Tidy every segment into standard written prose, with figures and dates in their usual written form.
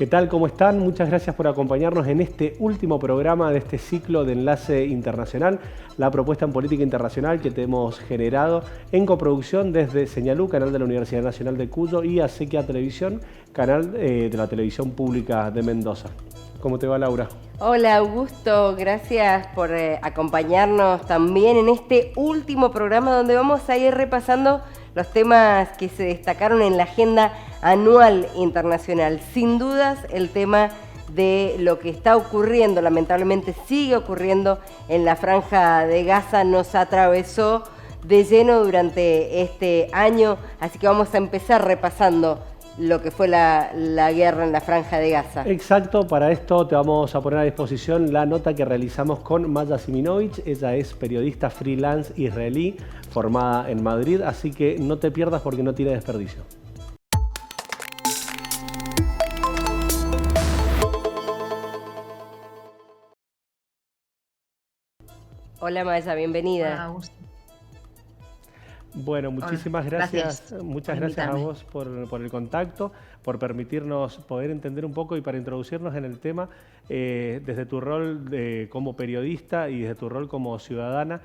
¿Qué tal? ¿Cómo están? Muchas gracias por acompañarnos en este último programa de este ciclo de Enlace Internacional, la propuesta en política internacional que te hemos generado en coproducción desde Señalú, canal de la Universidad Nacional de Cuyo, y Acequia Televisión, canal de la televisión pública de Mendoza. ¿Cómo te va, Laura? Hola Augusto, gracias por acompañarnos también en este último programa donde vamos a ir repasando los temas que se destacaron en la agenda anual internacional. Sin dudas, el tema de lo que está ocurriendo, lamentablemente sigue ocurriendo en la Franja de Gaza, nos atravesó de lleno durante este año, así que vamos a empezar repasando lo que fue la guerra en la Franja de Gaza. Exacto, para esto te vamos a poner a disposición la nota que realizamos con Maya Siminovich. Ella es periodista freelance israelí, formada en Madrid, así que no te pierdas porque no tiene desperdicio. Hola Maya, bienvenida. Hola, Augusto. Bueno, muchísimas Hola, gracias. Muchas por gracias a invitarme. vos por el contacto, por permitirnos poder entender un poco y para introducirnos en el tema desde tu rol como periodista y desde tu rol como ciudadana.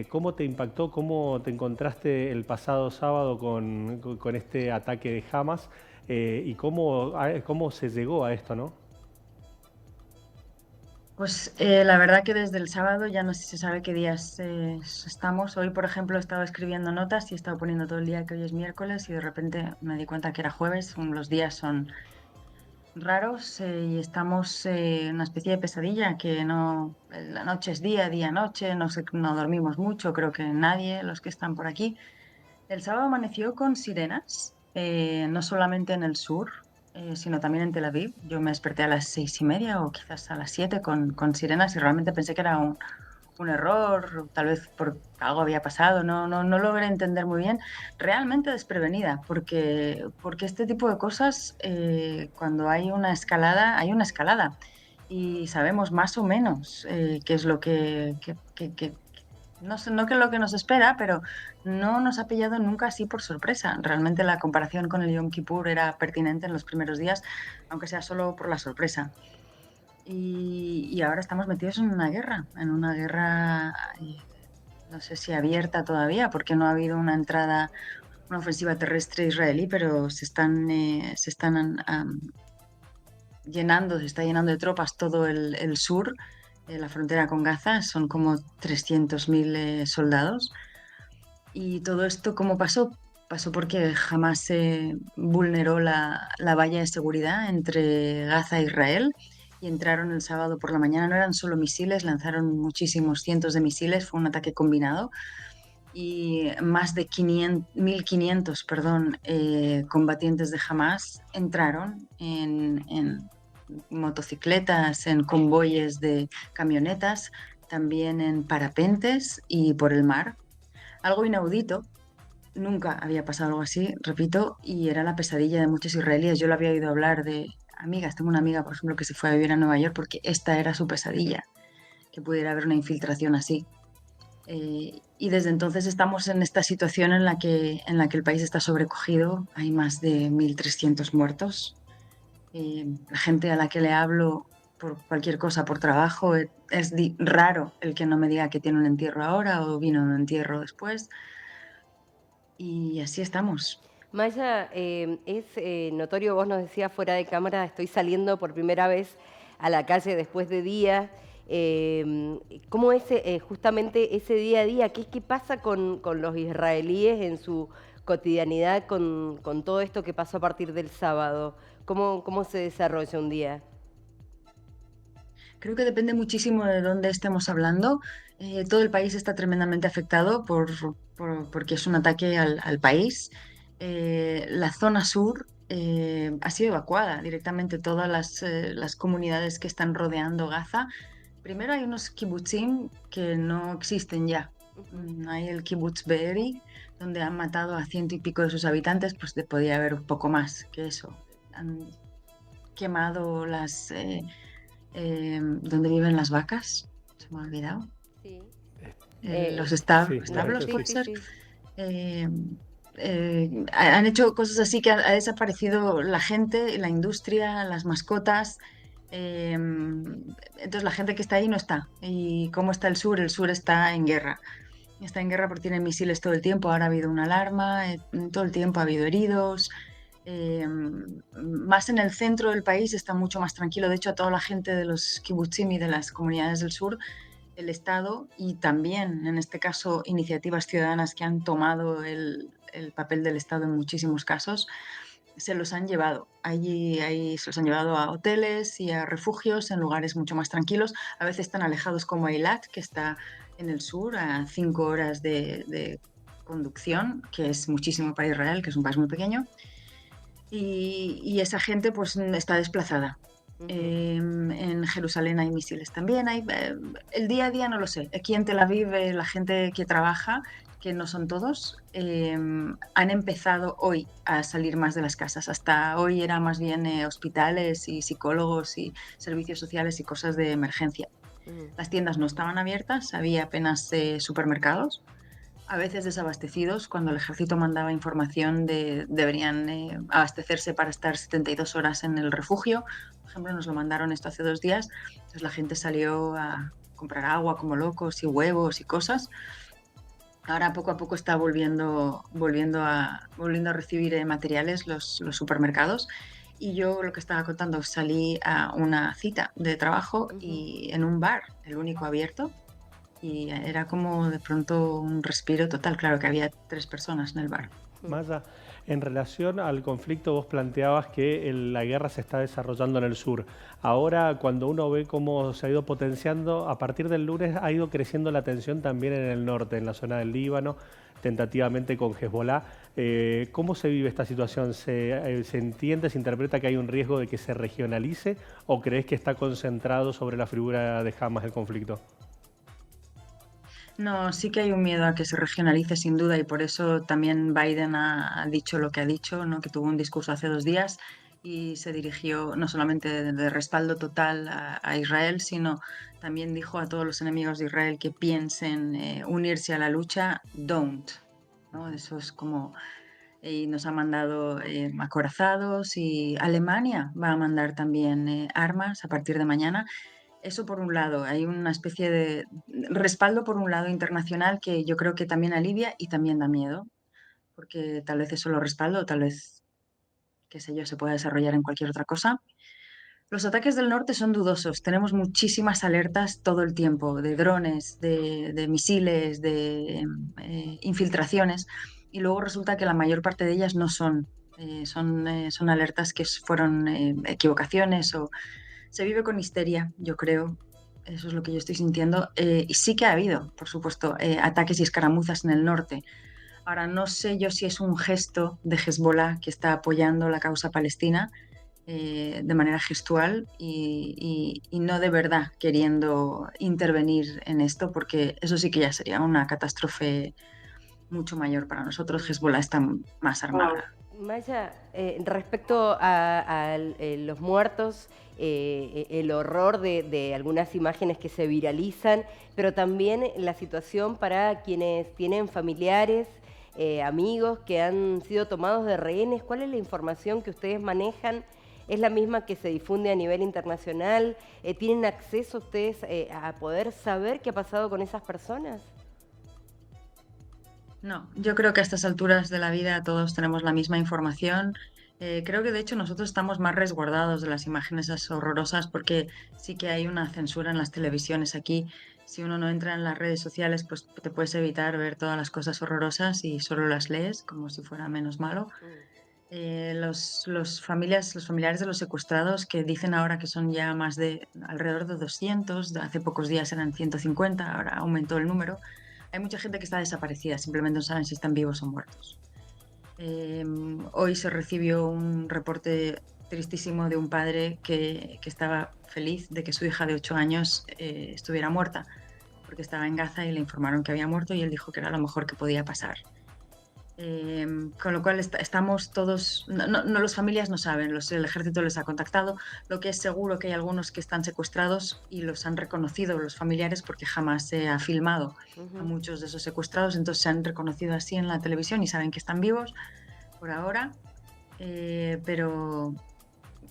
¿Cómo te impactó, cómo te encontraste el pasado sábado con este ataque de Hamas y cómo se llegó a esto, ¿no? Pues la verdad que desde el sábado ya no sé si se sabe qué días estamos. Hoy, por ejemplo, he estado escribiendo notas y he estado poniendo todo el día que hoy es miércoles y de repente me di cuenta que era jueves. Los días son raros y estamos en una especie de pesadilla que no, la noche es día, día noche, no sé, no dormimos mucho, creo que nadie, los que están por aquí. El sábado amaneció con sirenas, no solamente en el sur, sino también en Tel Aviv. Yo me desperté a las 6:30 o quizás a las 7 con sirenas y realmente pensé que era un error, tal vez porque algo había pasado, no logré entender muy bien. Realmente desprevenida, porque este tipo de cosas, cuando hay una escalada, hay una escalada. Y sabemos más o menos qué es lo que no sé, no que es lo que nos espera, pero no nos ha pillado nunca así por sorpresa. Realmente la comparación con el Yom Kippur era pertinente en los primeros días, aunque sea solo por la sorpresa. Y ahora estamos metidos en una guerra, no sé si abierta todavía, porque no ha habido una entrada, una ofensiva terrestre israelí, pero se están llenando, se está llenando de tropas todo el sur, la frontera con Gaza, son como 300.000 soldados. Y todo esto, ¿cómo pasó? Pasó porque jamás se vulneró la valla de seguridad entre Gaza e Israel y entraron el sábado por la mañana. No eran solo misiles, lanzaron muchísimos cientos de misiles, fue un ataque combinado y más de 1.500, perdón, combatientes de Hamas entraron en motocicletas, en convoyes de camionetas, también en parapentes y por el mar. Algo inaudito, nunca había pasado algo así, repito, y era la pesadilla de muchos israelíes. Yo lo había oído hablar de amigas, tengo una amiga, por ejemplo, que se fue a vivir a Nueva York porque esta era su pesadilla, que pudiera haber una infiltración así. Y desde entonces estamos en esta situación en la que el país está sobrecogido, hay más de 1.300 muertos. La gente a la que le hablo por cualquier cosa, por trabajo, es raro el que no me diga que tiene un entierro ahora o vino un entierro después. Y así estamos. Maya, es notorio, vos nos decías fuera de cámara, estoy saliendo por primera vez a la calle después de días. ¿Cómo es justamente ese día a día? ¿Qué pasa con los israelíes en su cotidianidad con todo esto que pasó a partir del sábado? ¿Cómo se desarrolla un día? Creo que depende muchísimo de dónde estemos hablando. Todo el país está tremendamente afectado porque es un ataque al país. La zona sur ha sido evacuada directamente todas las comunidades que están rodeando Gaza. Primero hay unos kibbutzim que no existen ya. Ujú. Hay el kibbutz Be'eri, donde han matado a ciento y pico de sus habitantes, pues podía haber un poco más que eso. Han quemado donde viven las vacas, se me ha olvidado. Sí. Sí, Los la Sí, establos, verdad sí, que puede sí, sí. ser. sí. Eh, han hecho cosas así que ha desaparecido la gente, la industria, las mascotas. Entonces la gente que está ahí no está. ¿Y cómo está el sur? El sur está en guerra. Está en guerra porque tiene misiles todo el tiempo. Ahora ha habido una alarma, todo el tiempo ha habido heridos. Más en el centro del país está mucho más tranquilo. De hecho, a toda la gente de los kibutzim y de las comunidades del sur, el Estado y también, en este caso, iniciativas ciudadanas que han tomado el papel del Estado en muchísimos casos, se los han llevado. Allí se los han llevado a hoteles y a refugios en lugares mucho más tranquilos, a veces tan alejados como Eilat, que está en el sur, a 5 horas de conducción, que es muchísimo para Israel, que es un país muy pequeño, y esa gente pues está desplazada. En Jerusalén hay misiles también. El día a día no lo sé. Aquí en Tel Aviv la gente que trabaja, que no son todos, han empezado hoy a salir más de las casas. Hasta hoy era más bien hospitales y psicólogos y servicios sociales y cosas de emergencia. Las tiendas no estaban abiertas, había apenas supermercados, a veces desabastecidos. Cuando el ejército mandaba información deberían abastecerse para estar 72 horas en el refugio. Por ejemplo, nos lo mandaron esto hace 2 días. Entonces la gente salió a comprar agua como locos y huevos y cosas. Ahora poco a poco está volviendo a recibir materiales los supermercados. Y yo lo que estaba contando, salí a una cita de trabajo y en un bar, el único abierto, y era como de pronto un respiro total. Claro que había 3 personas en el bar. Maya, en relación al conflicto, vos planteabas que la guerra se está desarrollando en el sur. Ahora, cuando uno ve cómo se ha ido potenciando, a partir del lunes ha ido creciendo la tensión también en el norte, en la zona del Líbano, tentativamente con Hezbollah. ¿Cómo se vive esta situación? ¿Se entiende, se interpreta que hay un riesgo de que se regionalice o crees que está concentrado sobre la figura de Hamas el conflicto? No, sí que hay un miedo a que se regionalice sin duda, y por eso también Biden ha dicho lo que ha dicho, ¿no? Que tuvo un discurso hace 2 días y se dirigió no solamente de respaldo total a Israel, sino también dijo a todos los enemigos de Israel que piensen unirse a la lucha, don't, ¿no? Eso es como... Y nos ha mandado acorazados, y Alemania va a mandar también armas a partir de mañana. Eso por un lado, hay una especie de respaldo por un lado internacional que yo creo que también alivia y también da miedo, porque tal vez es solo respaldo, tal vez, qué sé yo, se pueda desarrollar en cualquier otra cosa. Los ataques del norte son dudosos, tenemos muchísimas alertas todo el tiempo de drones, de misiles, de infiltraciones, y luego resulta que la mayor parte de ellas no son, son alertas que fueron equivocaciones, o se vive con histeria, yo creo. Eso es lo que yo estoy sintiendo. Y sí que ha habido, por supuesto, ataques y escaramuzas en el norte. Ahora, no sé yo si es un gesto de Hezbollah que está apoyando la causa palestina de manera gestual y no de verdad queriendo intervenir en esto, porque eso sí que ya sería una catástrofe mucho mayor para nosotros. Hezbollah está más armada. Maya, respecto a los muertos, el horror de algunas imágenes que se viralizan, pero también la situación para quienes tienen familiares, amigos que han sido tomados de rehenes. ¿Cuál es la información que ustedes manejan? ¿Es la misma que se difunde a nivel internacional? ¿Tienen acceso ustedes a poder saber qué ha pasado con esas personas? No, yo creo que a estas alturas de la vida todos tenemos la misma información. Creo que de hecho nosotros estamos más resguardados de las imágenes esas horrorosas, porque sí que hay una censura en las televisiones aquí. Si uno no entra en las redes sociales, pues te puedes evitar ver todas las cosas horrorosas y solo las lees como si fuera menos malo. Los familiares de los secuestrados, que dicen ahora que son ya más de alrededor de 200, hace pocos días eran 150, ahora aumentó el número. Hay mucha gente que está desaparecida, simplemente no saben si están vivos o muertos. Hoy se recibió un reporte tristísimo de un padre que estaba feliz de que su hija de 8 años estuviera muerta, porque estaba en Gaza y le informaron que había muerto y él dijo que era lo mejor que podía pasar. Con lo cual estamos todos, las familias no saben, el ejército les ha contactado. Lo que es seguro que hay algunos que están secuestrados y los han reconocido los familiares porque jamás se ha filmado a Ujú. muchos de esos secuestrados, entonces se han reconocido así en la televisión y saben que están vivos por ahora, pero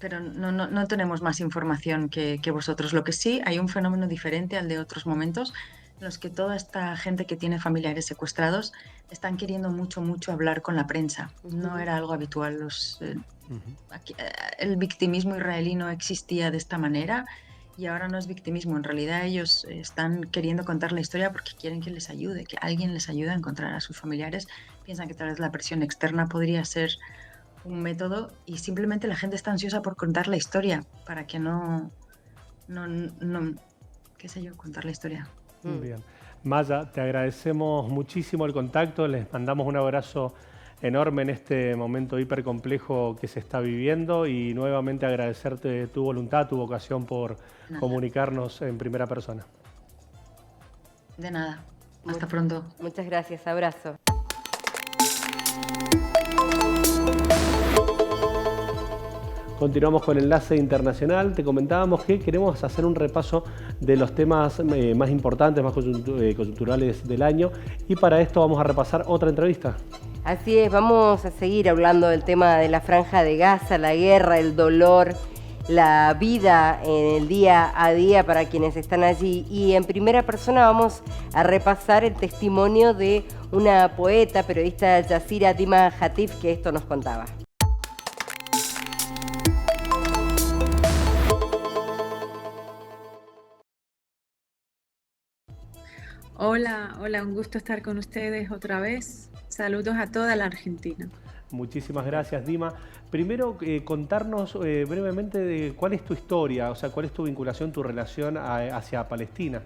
no tenemos más información que vosotros. Lo que sí, hay un fenómeno diferente al de otros momentos en los que toda esta gente que tiene familiares secuestrados están queriendo mucho, mucho hablar con la prensa. No Ujú. era algo habitual. Ujú. El victimismo israelí no existía de esta manera y ahora no es victimismo. En realidad ellos están queriendo contar la historia porque quieren que les ayude, que alguien les ayude a encontrar a sus familiares. Piensan que tal vez la presión externa podría ser un método y simplemente la gente está ansiosa por contar la historia para que no, qué sé yo, contar la historia. Mm. Bien. Maya, te agradecemos muchísimo el contacto, les mandamos un abrazo enorme en este momento hiper complejo que se está viviendo y nuevamente agradecerte tu voluntad, tu vocación por Nada, comunicarnos en primera persona. de nada. Mu- Hasta pronto. Muchas gracias, abrazo. Continuamos con Enlace Internacional. Te comentábamos que queremos hacer un repaso de los temas más importantes, más coyunturales del año y para esto vamos a repasar otra entrevista. Así es, vamos a seguir hablando del tema de la Franja de Gaza, la guerra, el dolor, la vida en el día a día para quienes están allí. Y en primera persona vamos a repasar el testimonio de una poeta, periodista Yassira Dima Hatif, que esto nos contaba. Hola, hola, un gusto estar con ustedes otra vez. Saludos a toda la Argentina. Muchísimas gracias, Dima. Primero, contarnos brevemente de cuál es tu historia, o sea, cuál es tu vinculación, tu relación hacia Palestina.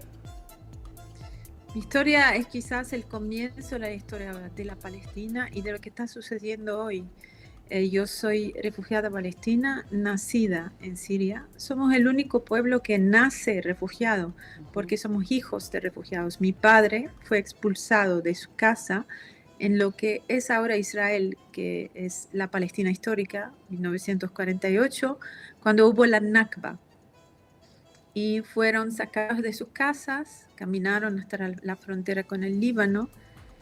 Mi historia es quizás el comienzo de la historia de la Palestina y de lo que está sucediendo hoy. Yo soy refugiada palestina, nacida en Siria. Somos el único pueblo que nace refugiado, porque somos hijos de refugiados. Mi padre fue expulsado de su casa en lo que es ahora Israel, que es la Palestina histórica, 1948, cuando hubo la Nakba. Y fueron sacados de sus casas, caminaron hasta la frontera con el Líbano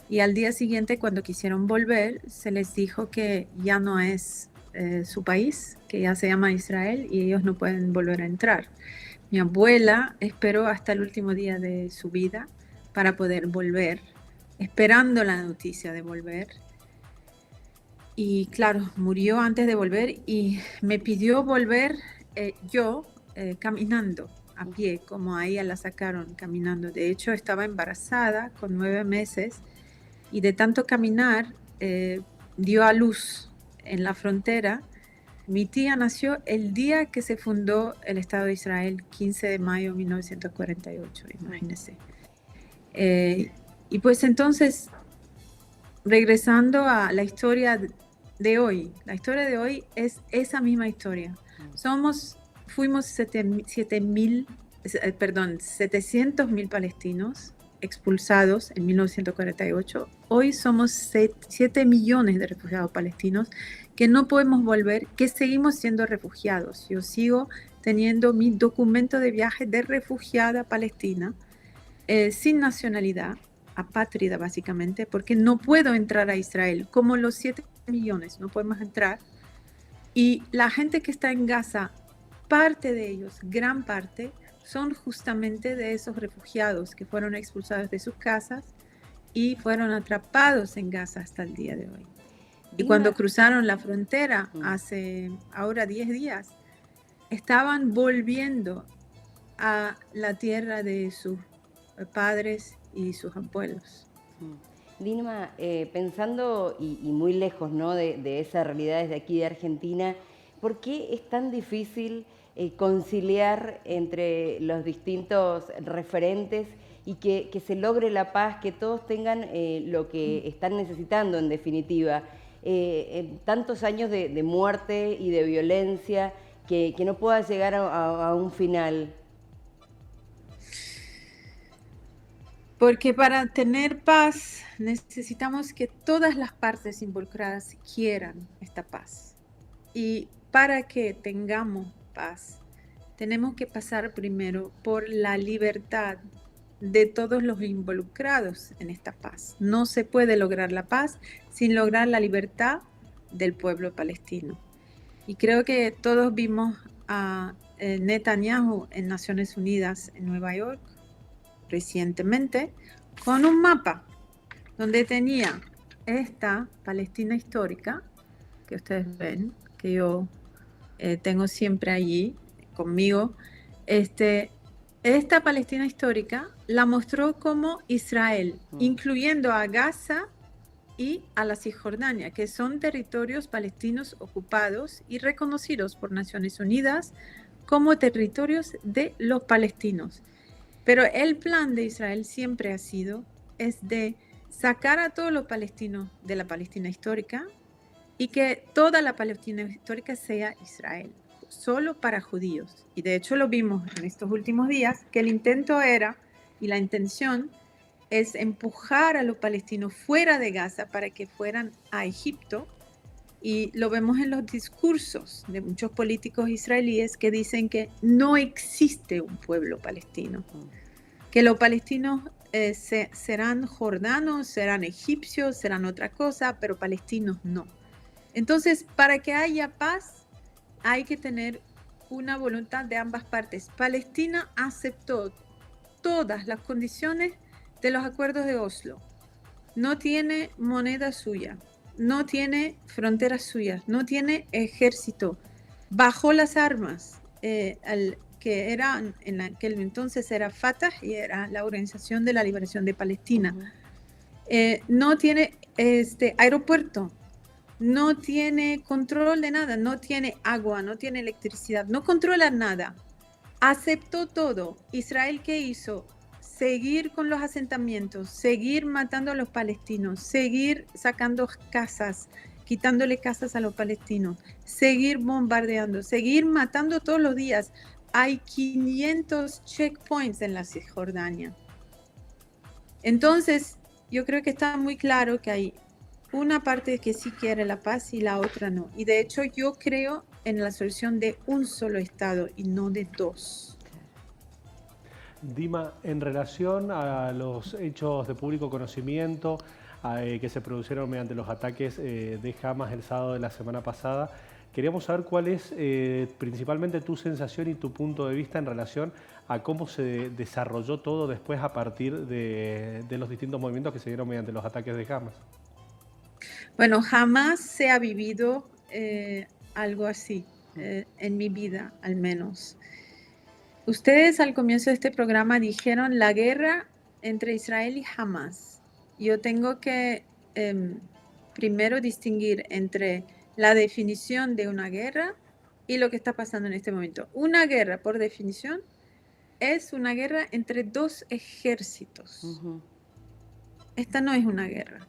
y al día siguiente, cuando quisieron volver, se les dijo que ya no es su país, que ya se llama Israel y ellos no pueden volver a entrar. Mi abuela esperó hasta el último día de su vida para poder volver, esperando la noticia de volver. Y claro, murió antes de volver y me pidió volver caminando a pie, como a ella la sacaron caminando. De hecho, estaba embarazada con 9 meses y de tanto caminar dio a luz en la frontera. Mi tía nació el día que se fundó el Estado de Israel, 15 de mayo de 1948, imagínense. Y pues entonces, regresando a la historia de hoy, la historia de hoy es esa misma historia. Fuimos 700.000 palestinos expulsados en 1948. Hoy somos 7 millones de refugiados palestinos que no podemos volver, que seguimos siendo refugiados. Yo sigo teniendo mi documento de viaje de refugiada palestina, sin nacionalidad, apátrida básicamente, porque no puedo entrar a Israel. Como los 7 millones no podemos entrar. Y la gente que está en Gaza, parte de ellos, gran parte, son justamente de esos refugiados que fueron expulsados de sus casas y fueron atrapados en Gaza hasta el día de hoy. Y cuando cruzaron la frontera hace ahora 10 días, estaban volviendo a la tierra de sus padres y sus abuelos. Dima, pensando y muy lejos, ¿no?, de esa realidad desde aquí de Argentina, ¿por qué es tan difícil conciliar entre los distintos referentes y que se logre la paz, que todos tengan lo que están necesitando en definitiva? Tantos años de muerte y de violencia, que no pueda llegar a un final. Porque para tener paz necesitamos que todas las partes involucradas quieran esta paz. Y para que tengamos paz, tenemos que pasar primero por la libertad de todos los involucrados en esta paz. No se puede lograr la paz sin lograr la libertad del pueblo palestino. Y creo que todos vimos a Netanyahu en Naciones Unidas en Nueva York recientemente con un mapa donde tenía esta Palestina histórica que ustedes ven, que yo tengo siempre allí conmigo. Esta Palestina histórica la mostró como Israel, incluyendo a Gaza y a la Cisjordania, que son territorios palestinos ocupados y reconocidos por Naciones Unidas como territorios de los palestinos. Pero el plan de Israel siempre ha sido de sacar a todos los palestinos de la Palestina histórica y que toda la Palestina histórica sea Israel, solo para judíos. Y de hecho lo vimos en estos últimos días, que el intento era, y la intención es empujar a los palestinos fuera de Gaza para que fueran a Egipto. Y lo vemos en los discursos de muchos políticos israelíes que dicen que no existe un pueblo palestino, que los palestinos serán jordanos, serán egipcios, serán otra cosa, pero palestinos no. Entonces, para que haya paz, hay que tener una voluntad de ambas partes. Palestina aceptó todas las condiciones de los acuerdos de Oslo. No tiene moneda suya, no tiene fronteras suyas, no tiene ejército. Bajó las armas, que era en aquel entonces era Fatah y era la Organización de la Liberación de Palestina. No tiene aeropuerto, no tiene control de nada, no tiene agua, no tiene electricidad, no controla nada. Aceptó todo. Israel, ¿qué hizo? Seguir con los asentamientos, seguir matando a los palestinos, seguir sacando casas, quitándole casas a los palestinos, seguir bombardeando, seguir matando todos los días. Hay 500 checkpoints en la Cisjordania. Entonces, yo creo que está muy claro que hay una parte que sí quiere la paz y la otra no. Y de hecho, yo creo en la solución de un solo Estado y no de dos. Dima, en relación a los hechos de público conocimiento que se produjeron mediante los ataques de Hamas el sábado de la semana pasada, queríamos saber cuál es principalmente tu sensación y tu punto de vista en relación a cómo se desarrolló todo después a partir de los distintos movimientos que se dieron mediante los ataques de Hamas. Bueno, jamás se ha vivido algo así en mi vida, al menos. Ustedes al comienzo de este programa dijeron la guerra entre Israel y Hamas. Yo tengo que primero distinguir entre la definición de una guerra y lo que está pasando en este momento. Una guerra, por definición, es una guerra entre dos ejércitos. Esta no es una guerra,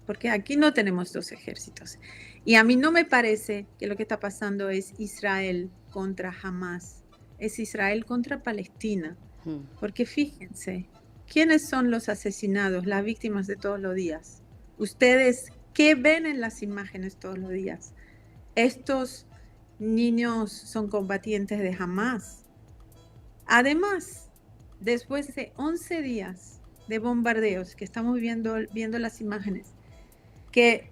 porque aquí no tenemos dos ejércitos. Y a mí no me parece que lo que está pasando es Israel contra Hamas. Es Israel contra Palestina, porque fíjense, ¿quiénes son los asesinados, las víctimas de todos los días? Ustedes, ¿qué ven en las imágenes todos los días? Estos niños son combatientes de Hamas. Además, después de 11 días de bombardeos, que estamos viendo las imágenes, que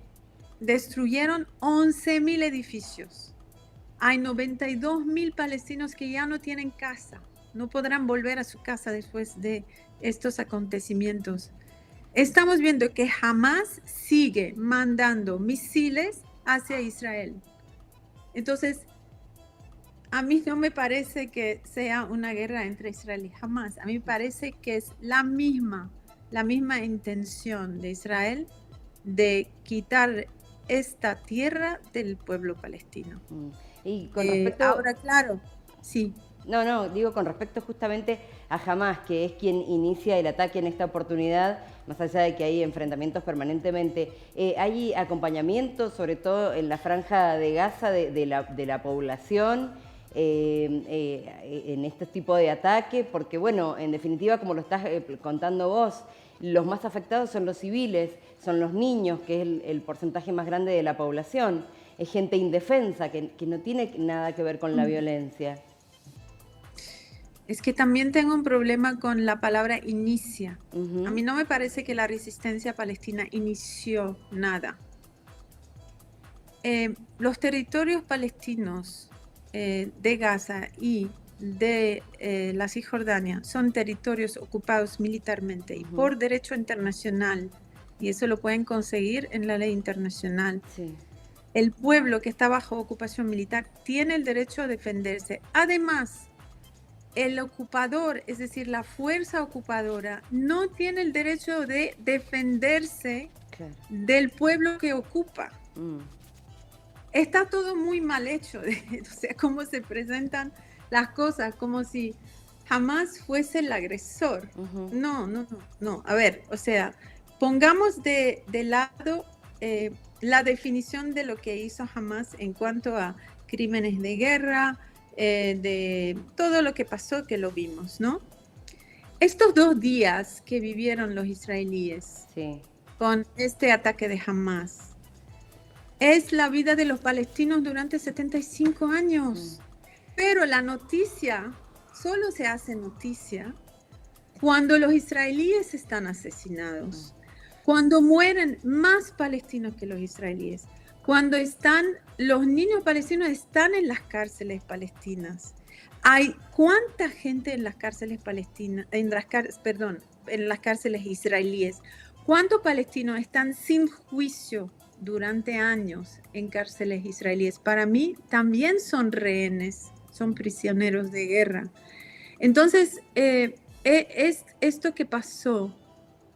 destruyeron 11.000 edificios, hay 92.000 palestinos que ya no tienen casa, no podrán volver a su casa después de estos acontecimientos. Estamos viendo que Hamas sigue mandando misiles hacia Israel. Entonces, a mí no me parece que sea una guerra entre Israel y Hamas. A mí me parece que es la misma intención de Israel de quitar esta tierra del pueblo palestino. Y con respecto... Ahora, claro, sí. No, digo con respecto justamente a Hamas, que es quien inicia el ataque en esta oportunidad, más allá de que hay enfrentamientos permanentemente. ¿Hay acompañamiento, sobre todo en la franja de Gaza, de la población? en este tipo de ataque, porque bueno, en definitiva, como lo estás contando vos, los más afectados son los civiles, son los niños, que es el porcentaje más grande de la población, es gente indefensa, que no tiene nada que ver con la violencia. Es que también tengo un problema con la palabra inicia. A mí no me parece que la resistencia palestina inició nada. Los territorios palestinos de Gaza y de la Cisjordania son territorios ocupados militarmente y por derecho internacional, y eso lo pueden conseguir en la ley internacional. Sí. El pueblo que está bajo ocupación militar tiene el derecho a defenderse. Además, el ocupador, es decir, la fuerza ocupadora, no tiene el derecho de defenderse del pueblo que ocupa. Está todo muy mal hecho, o sea, cómo se presentan las cosas, como si Hamás fuese el agresor. No. A ver, o sea, pongamos de lado la definición de lo que hizo Hamás en cuanto a crímenes de guerra, de todo lo que pasó, que lo vimos, ¿no? Estos 2 días que vivieron los israelíes con este ataque de Hamás, es la vida de los palestinos durante 75 años. Pero la noticia solo se hace noticia cuando los israelíes están asesinados, cuando mueren más palestinos que los israelíes, cuando los niños palestinos están en las cárceles palestinas. Hay cuánta gente en las cárceles palestinas, en las cárceles israelíes. ¿Cuántos palestinos están sin juicio durante años en cárceles israelíes? Para mí también son rehenes, son prisioneros de guerra. Entonces, esto que pasó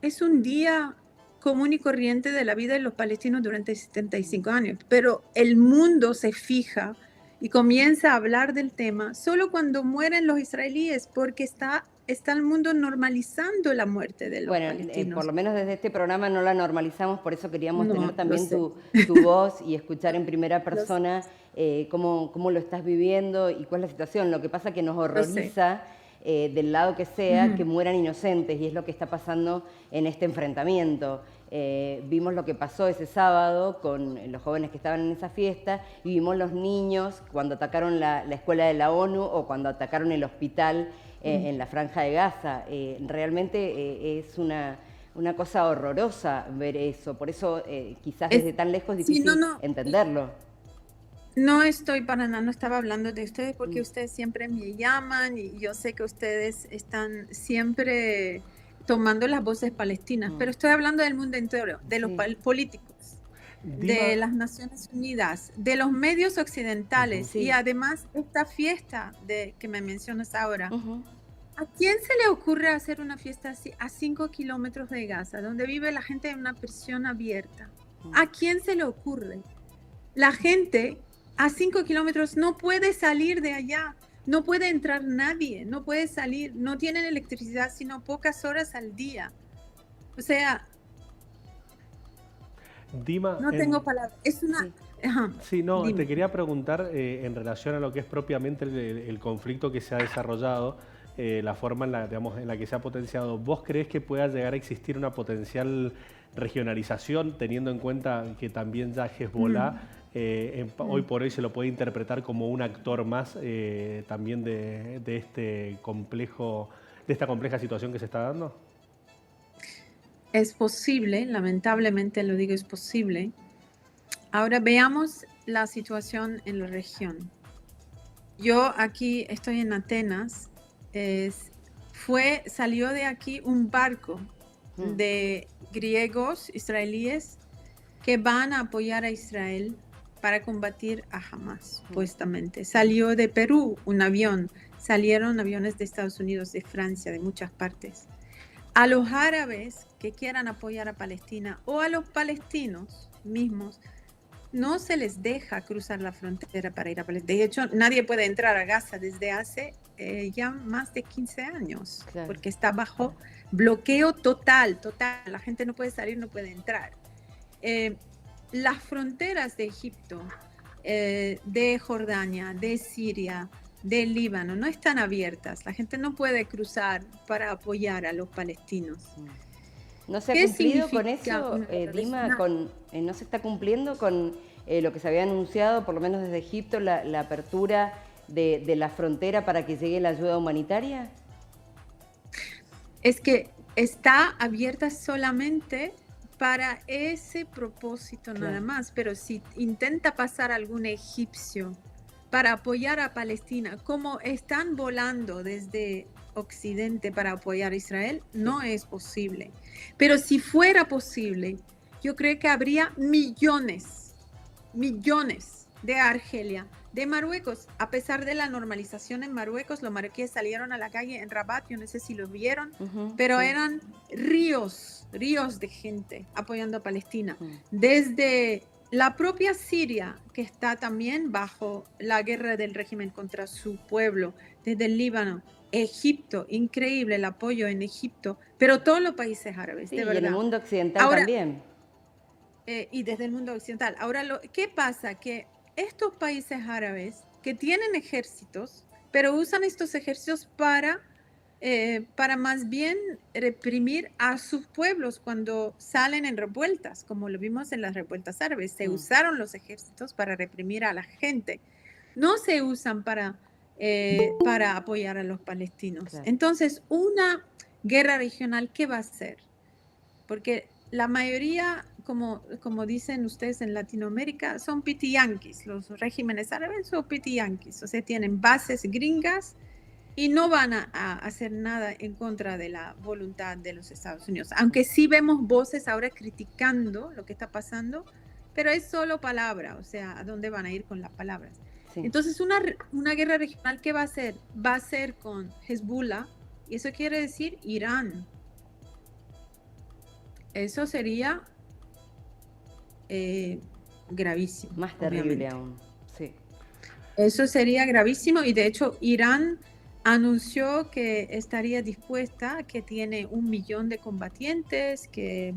es un día común y corriente de la vida de los palestinos durante 75 años, pero el mundo se fija y comienza a hablar del tema solo cuando mueren los israelíes, porque está el mundo normalizando la muerte de los palestinos. Por lo menos desde este programa no la normalizamos, por eso queríamos tener también tu voz y escuchar en primera persona cómo lo estás viviendo y cuál es la situación. Lo que pasa es que nos horroriza, del lado que sea, que mueran inocentes, y es lo que está pasando en este enfrentamiento. Vimos lo que pasó ese sábado con los jóvenes que estaban en esa fiesta, y vimos los niños cuando atacaron la escuela de la ONU o cuando atacaron el hospital en la Franja de Gaza. Realmente es una cosa horrorosa ver eso, por eso quizás desde tan lejos es difícil entenderlo. No estoy para nada, no estaba hablando de ustedes porque ustedes siempre me llaman y yo sé que ustedes están siempre tomando las voces palestinas, pero estoy hablando del mundo entero, de los políticos, de las Naciones Unidas, de los medios occidentales y además esta fiesta que me mencionas ahora. ¿A quién se le ocurre hacer una fiesta así a 5 kilómetros de Gaza, donde vive la gente en una prisión abierta? ¿A quién se le ocurre? La gente a 5 kilómetros no puede salir de allá, no puede entrar nadie, no puede salir, no tienen electricidad sino pocas horas al día. O sea, Dima, no tengo palabras. Es una... Dime. Te quería preguntar en relación a lo que es propiamente el conflicto que se ha desarrollado, la forma en la que se ha potenciado. ¿Vos creés que pueda llegar a existir una potencial regionalización, teniendo en cuenta que también ya Hezbollah hoy por hoy se lo puede interpretar como un actor más también de esta compleja situación que se está dando? Es posible, lamentablemente lo digo, es posible. Ahora veamos la situación en la región. Yo aquí estoy en Atenas. Salió de aquí un barco de griegos israelíes que van a apoyar a Israel para combatir a Hamás, supuestamente. Salió de Perú un avión, salieron aviones de Estados Unidos, de Francia, de muchas partes. A los árabes que quieran apoyar a Palestina o a los palestinos mismos, no se les deja cruzar la frontera para ir a Palestina. De hecho, nadie puede entrar a Gaza desde hace ya más de 15 años, porque está bajo bloqueo total. La gente no puede salir, no puede entrar. Las fronteras de Egipto, de Jordania, de Siria, del Líbano no están abiertas. La gente no puede cruzar para apoyar a los palestinos. ¿No se ha ¿Qué cumplido con significa eso, una Dima? relación? ¿No se está cumpliendo con lo que se había anunciado, por lo menos desde Egipto, la apertura de la frontera para que llegue la ayuda humanitaria? Es que está abierta solamente para ese propósito nada más, pero si intenta pasar algún egipcio para apoyar a Palestina, como están volando desde Occidente para apoyar a Israel, no es posible. Pero si fuera posible, yo creo que habría millones de Argelia, de Marruecos. A pesar de la normalización en Marruecos, los marroquíes salieron a la calle en Rabat, yo no sé si lo vieron, pero eran ríos de gente apoyando a Palestina. Desde la propia Siria, que está también bajo la guerra del régimen contra su pueblo, desde el Líbano, Egipto, increíble el apoyo en Egipto, pero todos los países árabes, de verdad. Y en el mundo occidental también. Y desde el mundo occidental. Ahora, ¿qué pasa? Que estos países árabes que tienen ejércitos, pero usan estos ejércitos para más bien reprimir a sus pueblos cuando salen en revueltas, como lo vimos en las revueltas árabes. Se usaron los ejércitos para reprimir a la gente. No se usan para apoyar a los palestinos. Claro. Entonces, una guerra regional, ¿qué va a ser? Porque la mayoría, como dicen ustedes en Latinoamérica, son pitiyanquis. Los regímenes árabes son pitiyanquis, o sea, tienen bases gringas y no van a hacer nada en contra de la voluntad de los Estados Unidos. Aunque sí vemos voces ahora criticando lo que está pasando, pero es solo palabra, o sea, ¿a dónde van a ir con las palabras? Sí. Entonces, una guerra regional, ¿qué va a ser? Va a ser con Hezbollah, y eso quiere decir Irán. Eso sería gravísimo. Más terrible aún, sí. Eso sería gravísimo, y de hecho Irán anunció que estaría dispuesta, que tiene 1 millón de combatientes, que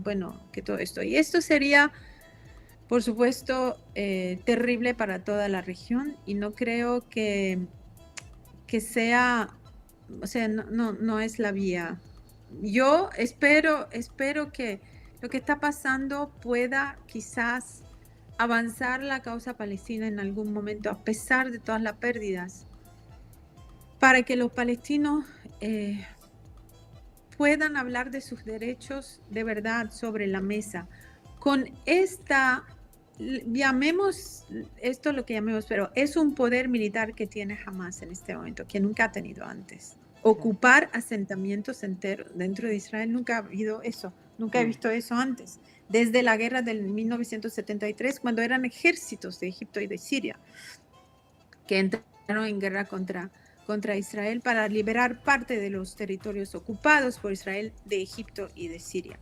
todo esto. Y esto sería, por supuesto, terrible para toda la región, y no creo que sea, o sea, no es la vía. Yo espero que lo que está pasando pueda quizás avanzar la causa palestina en algún momento, a pesar de todas las pérdidas, para que los palestinos puedan hablar de sus derechos de verdad sobre la mesa. Con esta, llamemos esto lo que llamemos, pero es un poder militar que tiene Hamas en este momento, que nunca ha tenido antes. Ocupar asentamientos enteros dentro de Israel, nunca ha habido eso, nunca he visto eso antes, desde la guerra del 1973, cuando eran ejércitos de Egipto y de Siria, que entraron en guerra contra Israel para liberar parte de los territorios ocupados por Israel de Egipto y de Siria.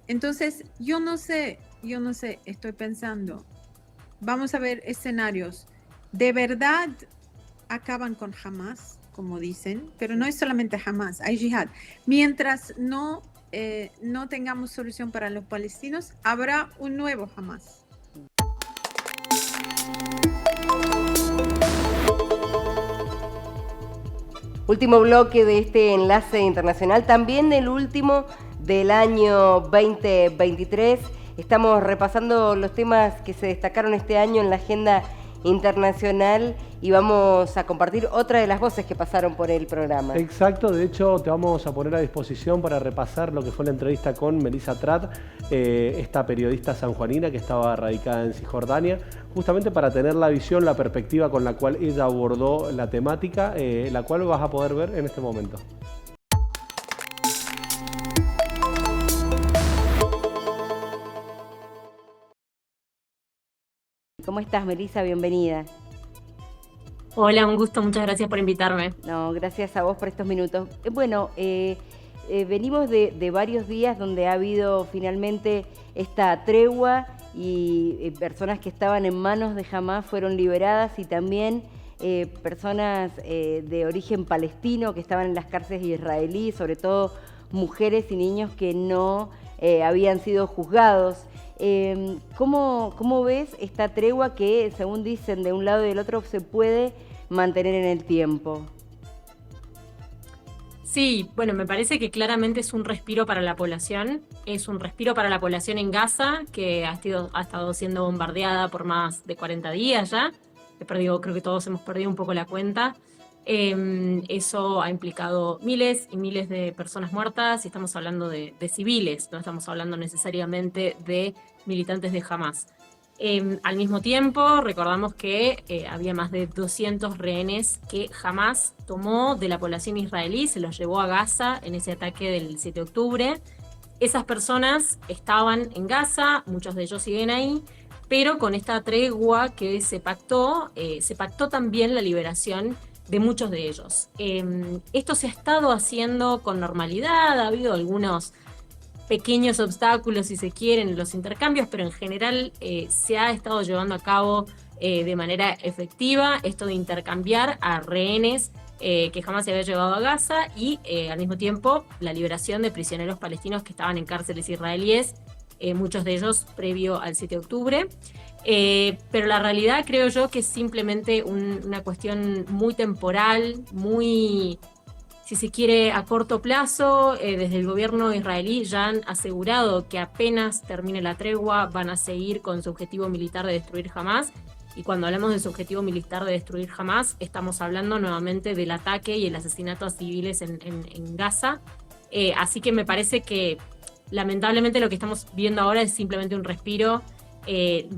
Entonces, yo no sé, estoy pensando, vamos a ver escenarios, de verdad acaban con Hamas, como dicen, pero no es solamente Hamas, hay yihad. Mientras no tengamos solución para los palestinos, habrá un nuevo Hamas. Último bloque de este enlace internacional, también el último del año 2023. Estamos repasando los temas que se destacaron este año en la agenda internacional y vamos a compartir otra de las voces que pasaron por el programa. Exacto, de hecho te vamos a poner a disposición para repasar lo que fue la entrevista con Melissa Trat, esta periodista sanjuanina que estaba radicada en Cisjordania, justamente para tener la visión, la perspectiva con la cual ella abordó la temática, la cual vas a poder ver en este momento. ¿Cómo estás, Melissa? Bienvenida. Hola, un gusto, muchas gracias por invitarme. No, gracias a vos por estos minutos. Bueno, venimos de varios días donde ha habido finalmente esta tregua y personas que estaban en manos de Hamas fueron liberadas y también personas de origen palestino que estaban en las cárceles israelíes, sobre todo mujeres y niños que no habían sido juzgados. ¿Cómo ves esta tregua que, según dicen, de un lado y del otro se puede mantener en el tiempo. Sí, bueno, me parece que claramente es un respiro para la población. Es un respiro para la población en Gaza, que ha estado siendo bombardeada por más de 40 días ya. Creo que todos hemos perdido un poco la cuenta. Eso ha implicado miles y miles de personas muertas, y estamos hablando de civiles, no estamos hablando necesariamente de militantes de Hamás. Al mismo tiempo, recordamos que había más de 200 rehenes que Hamás tomó de la población israelí, se los llevó a Gaza en ese ataque del 7 de octubre. Esas personas estaban en Gaza, muchos de ellos siguen ahí, pero con esta tregua que se pactó también la liberación de muchos de ellos. Esto se ha estado haciendo con normalidad, ha habido algunos pequeños obstáculos, si se quieren, en los intercambios, pero en general se ha estado llevando a cabo de manera efectiva esto de intercambiar a rehenes que jamás se había llevado a Gaza, y al mismo tiempo la liberación de prisioneros palestinos que estaban en cárceles israelíes, muchos de ellos previo al 7 de octubre. Pero la realidad, creo yo, que es simplemente una cuestión muy temporal, muy, si se quiere, a corto plazo. Desde el gobierno israelí ya han asegurado que apenas termine la tregua van a seguir con su objetivo militar de destruir Hamás. Y cuando hablamos de su objetivo militar de destruir Hamás, estamos hablando nuevamente del ataque y el asesinato a civiles en Gaza. Así que me parece que lamentablemente lo que estamos viendo ahora es simplemente un respiro.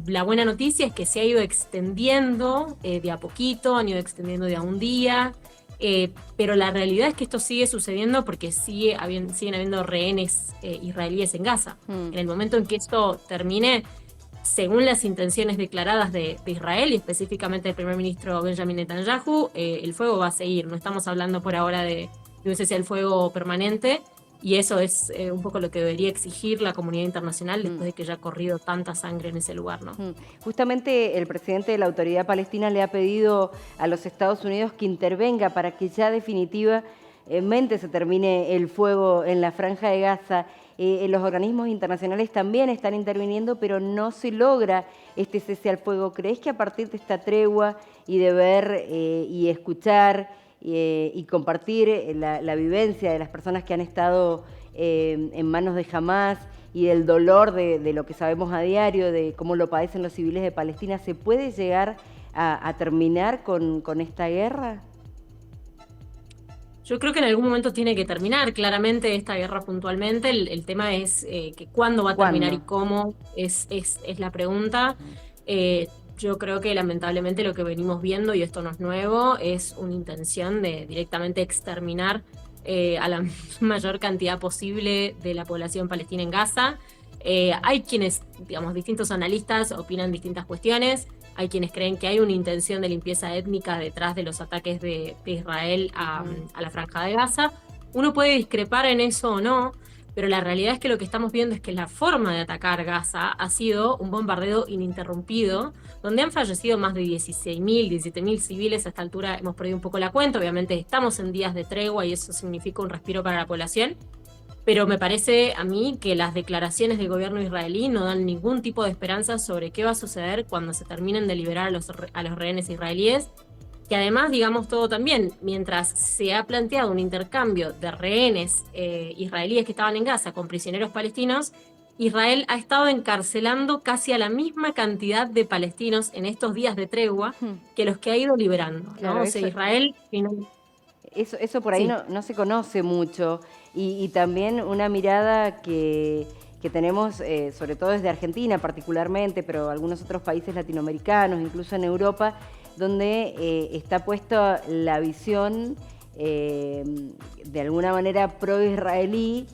La buena noticia es que se ha ido extendiendo de a poquito, han ido extendiendo de a un día, pero la realidad es que esto sigue sucediendo porque siguen habiendo rehenes israelíes en Gaza. En el momento en que esto termine, según las intenciones declaradas de Israel y específicamente del primer ministro Benjamin Netanyahu, el fuego va a seguir. No estamos hablando por ahora de un cese al fuego permanente, y eso es un poco lo que debería exigir la comunidad internacional después de que ya ha corrido tanta sangre en ese lugar, ¿no? Justamente el presidente de la Autoridad Palestina le ha pedido a los Estados Unidos que intervenga para que ya definitivamente se termine el fuego en la Franja de Gaza. Los organismos internacionales también están interviniendo, pero no se logra este cese al fuego. ¿Crees que a partir de esta tregua y de ver y escuchar y compartir la vivencia de las personas que han estado en manos de Hamás y del dolor de lo que sabemos a diario, de cómo lo padecen los civiles de Palestina, se puede llegar a terminar con esta guerra? Yo creo que en algún momento tiene que terminar claramente esta guerra puntualmente. El tema es que cuándo va a terminar y cómo es la pregunta. Yo creo que lamentablemente lo que venimos viendo, y esto no es nuevo, es una intención de directamente exterminar a la mayor cantidad posible de la población palestina en Gaza. Hay quienes, distintos analistas opinan distintas cuestiones. Hay quienes creen que hay una intención de limpieza étnica detrás de los ataques de Israel a la Franja de Gaza. Uno puede discrepar en eso o no, pero la realidad es que lo que estamos viendo es que la forma de atacar Gaza ha sido un bombardeo ininterrumpido, donde han fallecido más de 16.000, 17.000 civiles. A esta altura hemos perdido un poco la cuenta. Obviamente estamos en días de tregua y eso significa un respiro para la población. Pero me parece a mí que las declaraciones del gobierno israelí no dan ningún tipo de esperanza sobre qué va a suceder cuando se terminen de liberar a los rehenes israelíes. Que además, digamos todo también, mientras se ha planteado un intercambio de rehenes israelíes que estaban en Gaza con prisioneros palestinos, Israel ha estado encarcelando casi a la misma cantidad de palestinos en estos días de tregua que los que ha ido liberando, ¿no? Claro, o sea, Israel... Eso por ahí no se conoce mucho. Y también una mirada que tenemos, sobre todo desde Argentina particularmente, pero algunos otros países latinoamericanos, incluso en Europa, donde está puesta la visión de alguna manera pro-israelí,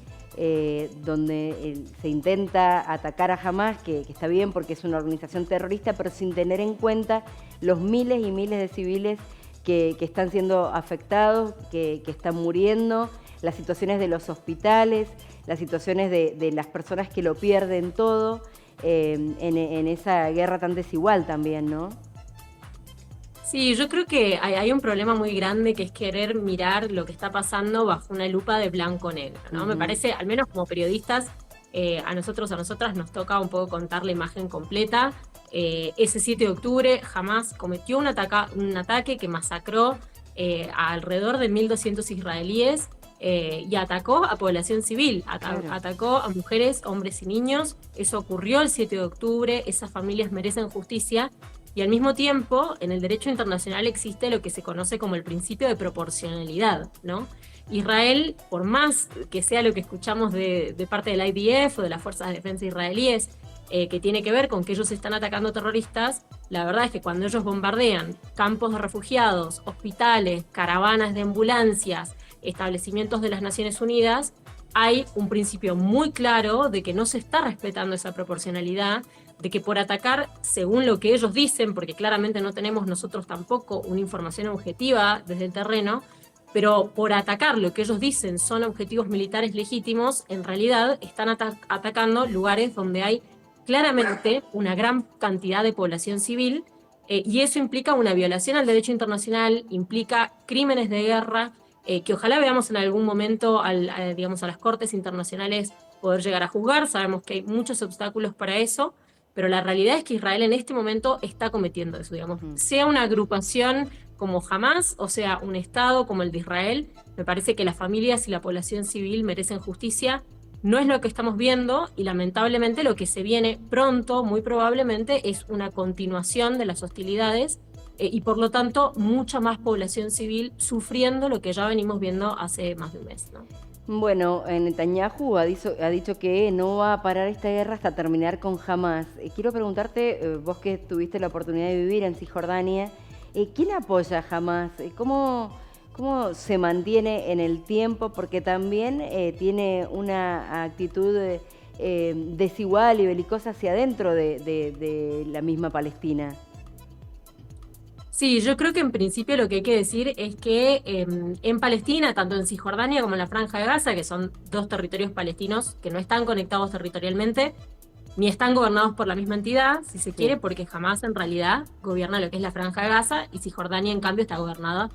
donde se intenta atacar a Hamás, que está bien porque es una organización terrorista, pero sin tener en cuenta los miles y miles de civiles que están siendo afectados, que están muriendo, las situaciones de los hospitales, las situaciones de las personas que lo pierden todo en esa guerra tan desigual también, ¿no? Sí, yo creo que hay un problema muy grande, que es querer mirar lo que está pasando bajo una lupa de blanco-negro, ¿no? Me parece, al menos como periodistas, a nosotras nos toca un poco contar la imagen completa. ese 7 de octubre Hamás cometió un ataque que masacró a alrededor de 1.200 israelíes y atacó a población civil, atacó a mujeres, hombres y niños. Eso ocurrió el 7 de octubre, esas familias merecen justicia. Y al mismo tiempo, en el derecho internacional existe lo que se conoce como el principio de proporcionalidad, ¿no? Israel, por más que sea lo que escuchamos de parte del IDF o de las Fuerzas de Defensa israelíes, que tiene que ver con que ellos están atacando terroristas, la verdad es que cuando ellos bombardean campos de refugiados, hospitales, caravanas de ambulancias, establecimientos de las Naciones Unidas, hay un principio muy claro de que no se está respetando esa proporcionalidad, de que por atacar según lo que ellos dicen, porque claramente no tenemos nosotros tampoco una información objetiva desde el terreno, pero por atacar lo que ellos dicen son objetivos militares legítimos, en realidad están atacando lugares donde hay claramente una gran cantidad de población civil, y eso implica una violación al derecho internacional, implica crímenes de guerra, que ojalá veamos en algún momento digamos, a las cortes internacionales poder llegar a juzgar. Sabemos que hay muchos obstáculos para eso, pero la realidad es que Israel en este momento está cometiendo eso, digamos. Sea una agrupación como Hamás, o sea, un Estado como el de Israel, me parece que las familias y la población civil merecen justicia. No es lo que estamos viendo, y lamentablemente lo que se viene pronto, muy probablemente, es una continuación de las hostilidades, y por lo tanto mucha más población civil sufriendo lo que ya venimos viendo hace más de un mes, ¿no? Bueno, Netanyahu ha dicho que no va a parar esta guerra hasta terminar con Hamás. Quiero preguntarte, vos que tuviste la oportunidad de vivir en Cisjordania, ¿quién apoya a Hamás? ¿Cómo se mantiene en el tiempo? Porque también tiene una actitud desigual y belicosa hacia adentro de la misma Palestina. Sí, yo creo que en principio lo que hay que decir es que en Palestina, tanto en Cisjordania como en la Franja de Gaza, que son dos territorios palestinos que no están conectados territorialmente, ni están gobernados por la misma entidad, si se quiere, porque Hamás en realidad gobierna lo que es la Franja de Gaza, y Cisjordania en cambio está gobernada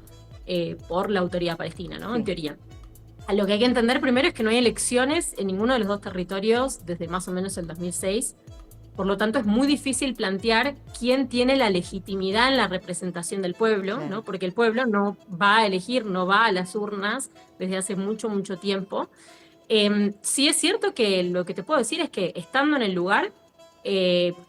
por la autoridad palestina, ¿no? En teoría. Lo que hay que entender primero es que no hay elecciones en ninguno de los dos territorios desde más o menos el 2006, por lo tanto es muy difícil plantear quién tiene la legitimidad en la representación del pueblo, ¿no? Porque el pueblo no va a elegir, no va a las urnas desde hace mucho, mucho tiempo. Sí es cierto que lo que te puedo decir es que estando en el lugar,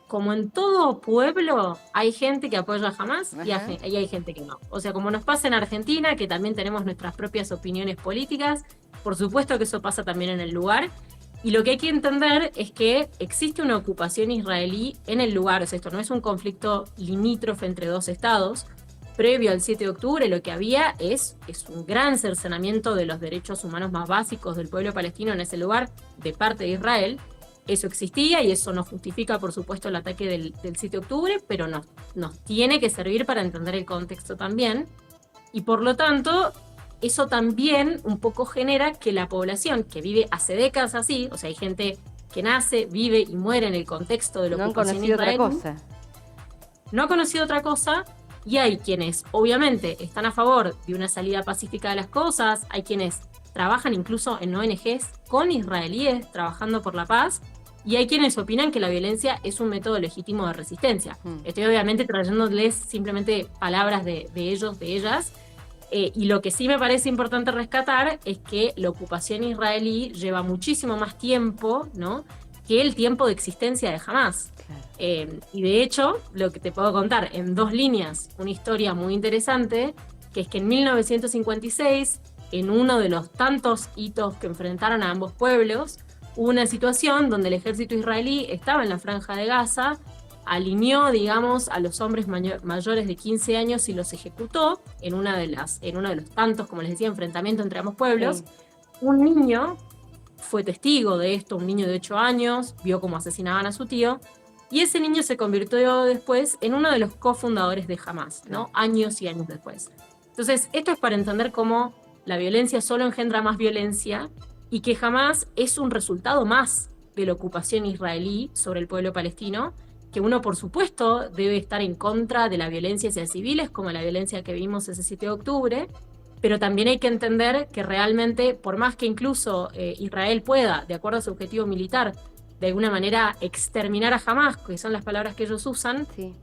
como en todo pueblo, hay gente que apoya a Hamás y hay gente que no. O sea, como nos pasa en Argentina, que también tenemos nuestras propias opiniones políticas, por supuesto que eso pasa también en el lugar. Y lo que hay que entender es que existe una ocupación israelí en el lugar. O sea, esto no es un conflicto limítrofe entre dos estados. Previo al 7 de octubre lo que había es un gran cercenamiento de los derechos humanos más básicos del pueblo palestino en ese lugar de parte de Israel. Eso existía y eso no justifica, por supuesto, el ataque del 7 de octubre, pero nos tiene que servir para entender el contexto también. Y por lo tanto, eso también un poco genera que la población que vive hace décadas así, o sea, hay gente que nace, vive y muere en el contexto de la ocupación israelí. No ha conocido otra cosa, y hay quienes obviamente están a favor de una salida pacífica de las cosas, hay quienes trabajan incluso en ONGs con israelíes trabajando por la paz, y hay quienes opinan que la violencia es un método legítimo de resistencia. Estoy obviamente trayéndoles simplemente palabras de ellos, de ellas, y lo que sí me parece importante rescatar es que la ocupación israelí lleva muchísimo más tiempo, ¿no?, que el tiempo de existencia de Hamás. Y de hecho, lo que te puedo contar en dos líneas, una historia muy interesante, que es que en 1956, en uno de los tantos hitos que enfrentaron a ambos pueblos, hubo una situación donde el ejército israelí estaba en la Franja de Gaza, alineó, digamos, a los hombres mayores de 15 años y los ejecutó en uno de los tantos, como les decía, enfrentamientos entre ambos pueblos. Un niño fue testigo de esto, un niño de 8 años, vio cómo asesinaban a su tío, y ese niño se convirtió después en uno de los cofundadores de Hamás, ¿no? Años y años después. Entonces, esto es para entender cómo la violencia solo engendra más violencia, y que Hamás es un resultado más de la ocupación israelí sobre el pueblo palestino, que uno, por supuesto, debe estar en contra de la violencia hacia civiles, como la violencia que vimos ese 7 de octubre, pero también hay que entender que realmente, por más que incluso Israel pueda, de acuerdo a su objetivo militar, de alguna manera exterminar a Hamás, que son las palabras que ellos usan, Sí.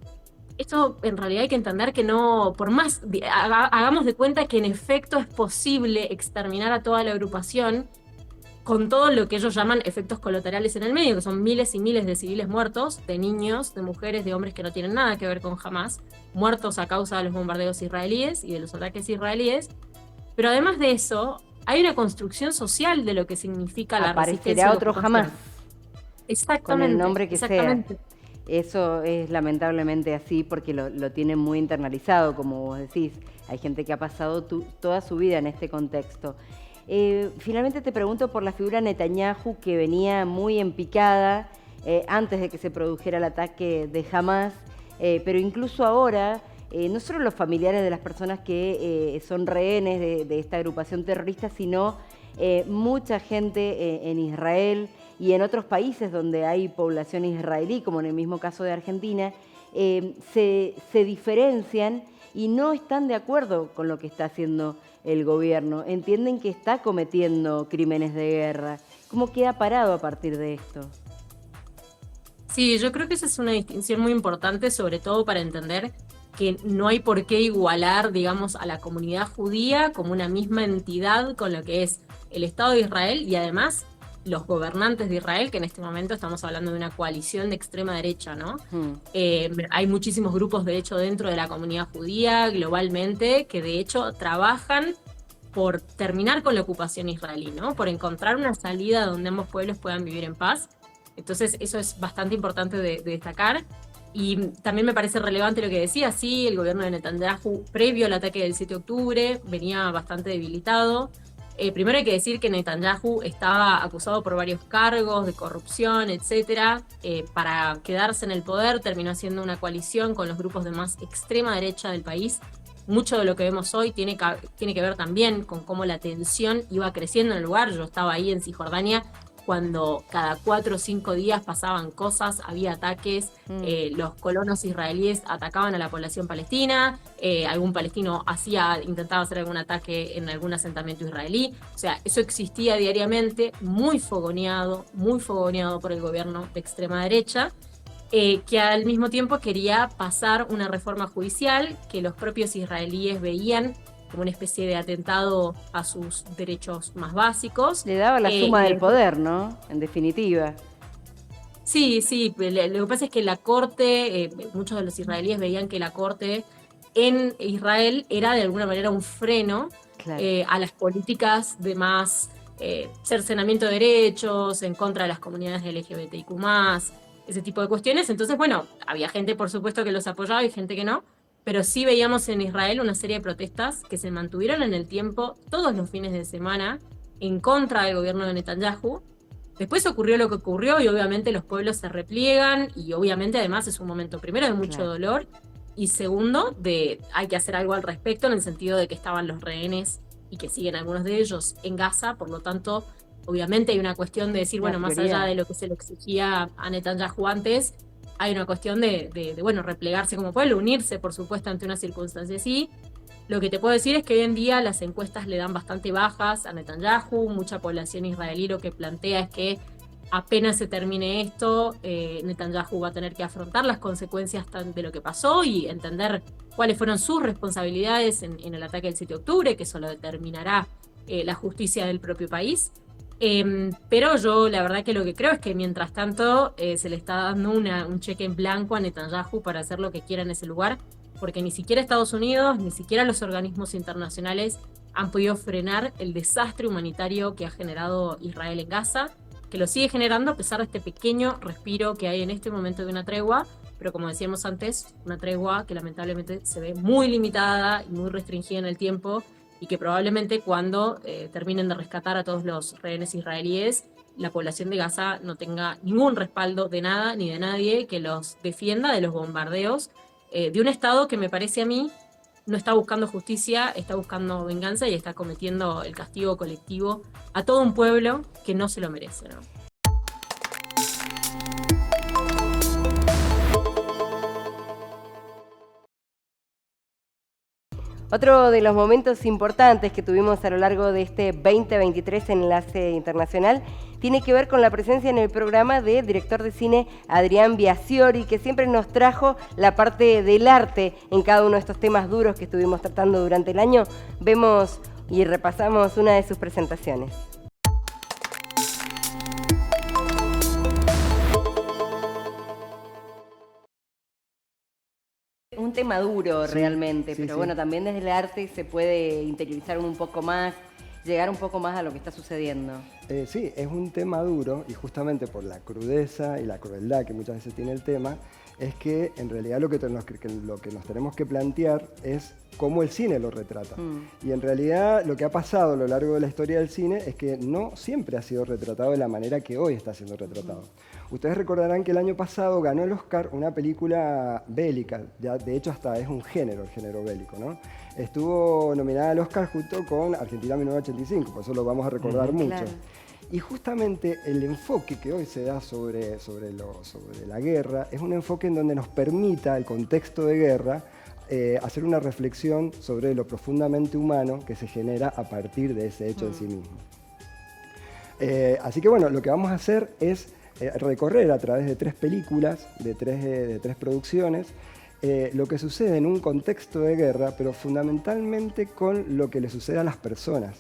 esto en realidad hay que entender que no, por más, hagamos de cuenta que en efecto es posible exterminar a toda la agrupación con todo lo que ellos llaman efectos colaterales en el medio, que son miles y miles de civiles muertos, de niños, de mujeres, de hombres que no tienen nada que ver con Hamás, muertos a causa de los bombardeos israelíes y de los ataques israelíes. Pero además de eso, hay una construcción social de lo que significa la resistencia. Aparecerá otro Hamás. Exactamente. Con el nombre que exactamente. sea. Eso es lamentablemente así porque lo tienen muy internalizado, como vos decís. Hay gente que ha pasado toda su vida en este contexto. Finalmente te pregunto por la figura Netanyahu, que venía muy en picada antes de que se produjera el ataque de Hamás, pero incluso ahora, no solo los familiares de las personas que son rehenes de esta agrupación terrorista, sino mucha gente en Israel y en otros países donde hay población israelí, como en el mismo caso de Argentina, se diferencian y no están de acuerdo con lo que está haciendo el gobierno. Entienden que está cometiendo crímenes de guerra. ¿Cómo queda parado a partir de esto? Sí, yo creo que esa es una distinción muy importante, sobre todo para entender que no hay por qué igualar, digamos, a la comunidad judía como una misma entidad con lo que es el Estado de Israel y además los gobernantes de Israel, que en este momento estamos hablando de una coalición de extrema derecha, ¿no? Hay muchísimos grupos, de hecho, dentro de la comunidad judía, globalmente, que de hecho trabajan por terminar con la ocupación israelí, ¿no? Por encontrar una salida donde ambos pueblos puedan vivir en paz. Entonces, eso es bastante importante de destacar. Y también me parece relevante lo que decía, sí, el gobierno de Netanyahu, previo al ataque del 7 de octubre, venía bastante debilitado. Primero hay que decir que Netanyahu estaba acusado por varios cargos de corrupción, etcétera. Para quedarse en el poder terminó haciendo una coalición con los grupos de más extrema derecha del país. Mucho de lo que vemos hoy tiene que ver también con cómo la tensión iba creciendo en el lugar. Yo estaba ahí en Cisjordania cuando cada 4 o 5 días pasaban cosas, había ataques, los colonos israelíes atacaban a la población palestina, algún palestino intentaba hacer algún ataque en algún asentamiento israelí. O sea, eso existía diariamente, muy fogoneado por el gobierno de extrema derecha, que al mismo tiempo quería pasar una reforma judicial que los propios israelíes veían como una especie de atentado a sus derechos más básicos. Le daba la suma del poder, ¿no? En definitiva. Sí, lo que pasa es que la corte, muchos de los israelíes veían que la corte en Israel era de alguna manera un freno, claro, a las políticas de más cercenamiento de derechos, en contra de las comunidades LGBTIQ+, ese tipo de cuestiones. Entonces, bueno, había gente, por supuesto, que los apoyaba y gente que no, pero sí veíamos en Israel una serie de protestas que se mantuvieron en el tiempo todos los fines de semana en contra del gobierno de Netanyahu. Después ocurrió lo que ocurrió y obviamente los pueblos se repliegan y obviamente además es un momento primero de mucho dolor y segundo hay que hacer algo al respecto en el sentido de que estaban los rehenes y que siguen algunos de ellos en Gaza, por lo tanto obviamente hay una cuestión de decir, bueno, más allá de lo que se le exigía a Netanyahu antes, hay una cuestión de replegarse como pueblo, unirse, por supuesto, ante una circunstancia así. Lo que te puedo decir es que hoy en día las encuestas le dan bastante bajas a Netanyahu, mucha población israelí lo que plantea es que apenas se termine esto, Netanyahu va a tener que afrontar las consecuencias de lo que pasó y entender cuáles fueron sus responsabilidades en el ataque del 7 de octubre, que eso lo determinará la justicia del propio país. Pero yo la verdad que lo que creo es que mientras tanto se le está dando un cheque en blanco a Netanyahu para hacer lo que quiera en ese lugar, porque ni siquiera Estados Unidos, ni siquiera los organismos internacionales han podido frenar el desastre humanitario que ha generado Israel en Gaza, que lo sigue generando a pesar de este pequeño respiro que hay en este momento de una tregua, pero como decíamos antes, una tregua que lamentablemente se ve muy limitada y muy restringida en el tiempo, y que probablemente cuando terminen de rescatar a todos los rehenes israelíes, la población de Gaza no tenga ningún respaldo de nada ni de nadie que los defienda de los bombardeos de un Estado que me parece a mí no está buscando justicia, está buscando venganza y está cometiendo el castigo colectivo a todo un pueblo que no se lo merece, ¿no? Otro de los momentos importantes que tuvimos a lo largo de este 2023 Enlace Internacional tiene que ver con la presencia en el programa del director de cine Adrián Biasiori, que siempre nos trajo la parte del arte en cada uno de estos temas duros que estuvimos tratando durante el año. Vemos y repasamos una de sus presentaciones. Un tema duro realmente, pero bueno, también desde el arte se puede interiorizar un poco más, llegar un poco más a lo que está sucediendo. Sí, es un tema duro y justamente por la crudeza y la crueldad que muchas veces tiene el tema, es que en realidad lo que nos tenemos que plantear es cómo el cine lo retrata. Y en realidad lo que ha pasado a lo largo de la historia del cine es que no siempre ha sido retratado de la manera que hoy está siendo retratado. Ustedes recordarán que el año pasado ganó el Oscar una película bélica, ya de hecho hasta es un género, el género bélico, ¿no? Estuvo nominada al Oscar junto con Argentina 1985, por eso lo vamos a recordar mucho. Claro. Y justamente el enfoque que hoy se da sobre la guerra es un enfoque en donde nos permita, el contexto de guerra, hacer una reflexión sobre lo profundamente humano que se genera a partir de ese hecho en sí mismo. Así que bueno, lo que vamos a hacer es recorrer a través de 3 películas, de tres producciones, lo que sucede en un contexto de guerra, pero fundamentalmente con lo que le sucede a las personas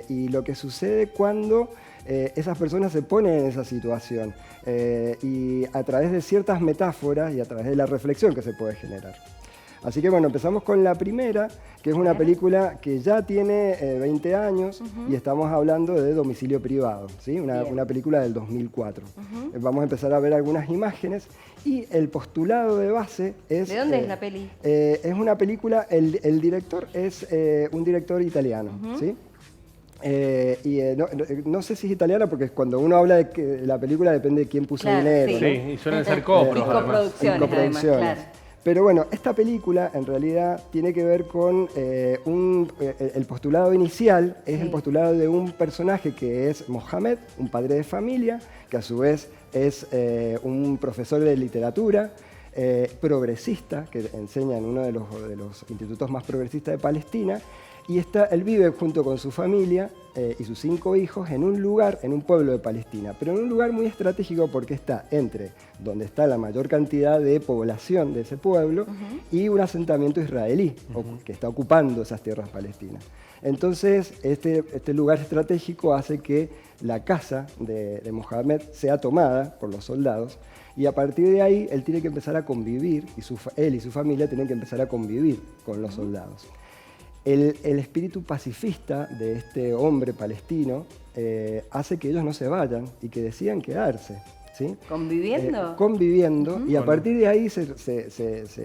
y lo que sucede cuando esas personas se ponen en esa situación y a través de ciertas metáforas y a través de la reflexión que se puede generar. Así que bueno, empezamos con la primera, que es una película que ya tiene 20 años y estamos hablando de Domicilio Privado, ¿sí? Una película del 2004. Vamos a empezar a ver algunas imágenes y el postulado de base es... ¿De dónde es la peli? Es una película, el director es un director italiano, ¿sí? No sé si es italiana porque cuando uno habla de que la película depende de quién puso dinero. Sí, ¿no? Y suelen ser coproducciones además, claro. Pero bueno, esta película en realidad tiene que ver con el postulado inicial, es el postulado de un personaje que es Mohamed, un padre de familia, que a su vez es un profesor de literatura, progresista, que enseña en uno de los institutos más progresistas de Palestina, y él vive junto con su familia y sus 5 hijos en un lugar, en un pueblo de Palestina, pero en un lugar muy estratégico porque está entre donde está la mayor cantidad de población de ese pueblo y un asentamiento israelí que está ocupando esas tierras palestinas. Entonces, este lugar estratégico hace que la casa de Mohamed sea tomada por los soldados y a partir de ahí él tiene que empezar a convivir, él y su familia tienen que empezar a convivir con los soldados. El espíritu pacifista de este hombre palestino hace que ellos no se vayan y que decidan quedarse, ¿sí? ¿Conviviendo? Conviviendo, y a partir de ahí se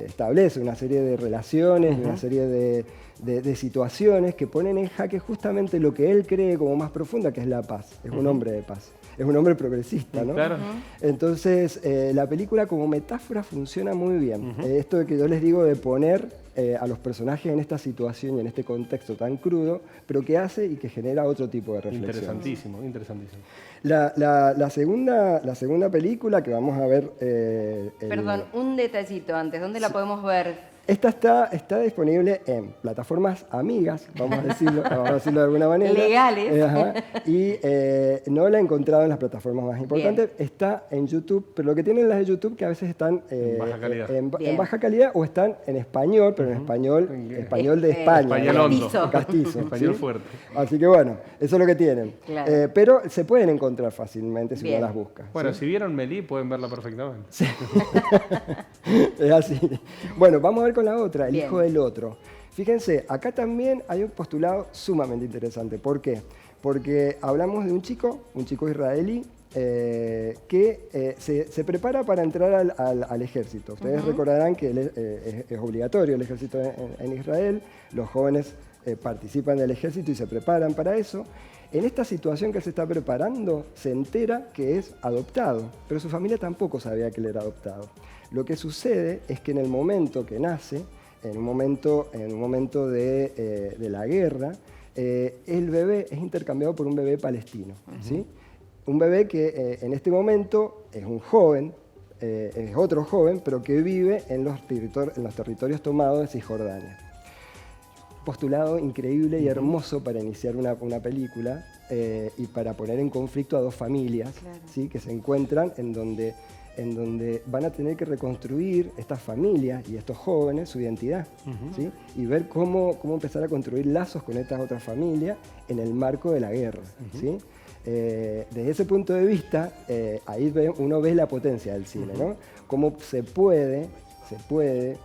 establece una serie de relaciones, una serie de situaciones que ponen en jaque justamente lo que él cree como más profunda, que es la paz. Es un hombre de paz. Es un hombre progresista, ¿no? Claro. Entonces, la película como metáfora funciona muy bien. Esto de que yo les digo de poner a los personajes en esta situación y en este contexto tan crudo, pero que hace y que genera otro tipo de reflexión. Interesantísimo, interesantísimo. La segunda película que vamos a ver... Perdón, un detallito antes. ¿Dónde la podemos ver? Esta está disponible en plataformas amigas, vamos a decirlo de alguna manera. Legales. Y no la he encontrado en las plataformas más importantes. Bien. Está en YouTube, pero lo que tienen las de YouTube que a veces están en baja calidad o están en español, pero en español de España. Español castizo. Español ¿sí? fuerte. Así que bueno, eso es lo que tienen. Claro. Pero se pueden encontrar fácilmente si uno las busca. Bueno, ¿sí? Si vieron Melí pueden verla perfectamente. Sí. Es así. Bueno, vamos a ver con la otra, el hijo del otro. Fíjense, acá también hay un postulado sumamente interesante. ¿Por qué? Porque hablamos de un chico israelí, que se prepara para entrar al ejército. Ustedes recordarán que es obligatorio el ejército en Israel, los jóvenes participan del ejército y se preparan para eso. En esta situación que se está preparando, se entera que es adoptado, pero su familia tampoco sabía que él era adoptado. Lo que sucede es que en el momento que nace, en un momento de la guerra, el bebé es intercambiado por un bebé palestino, ¿sí? Un bebé que en este momento es un joven, es otro joven, pero que vive en los territorios tomados de Cisjordania. postulado increíble y hermoso para iniciar una película y para poner en conflicto a dos familias, claro, ¿sí? Que se encuentran en donde van a tener que reconstruir estas familias y estos jóvenes su identidad, ¿sí? Y ver cómo empezar a construir lazos con estas otras familias en el marco de la guerra, ¿sí? Desde ese punto de vista, ahí uno ve la potencia del cine, ¿no? Cómo se puede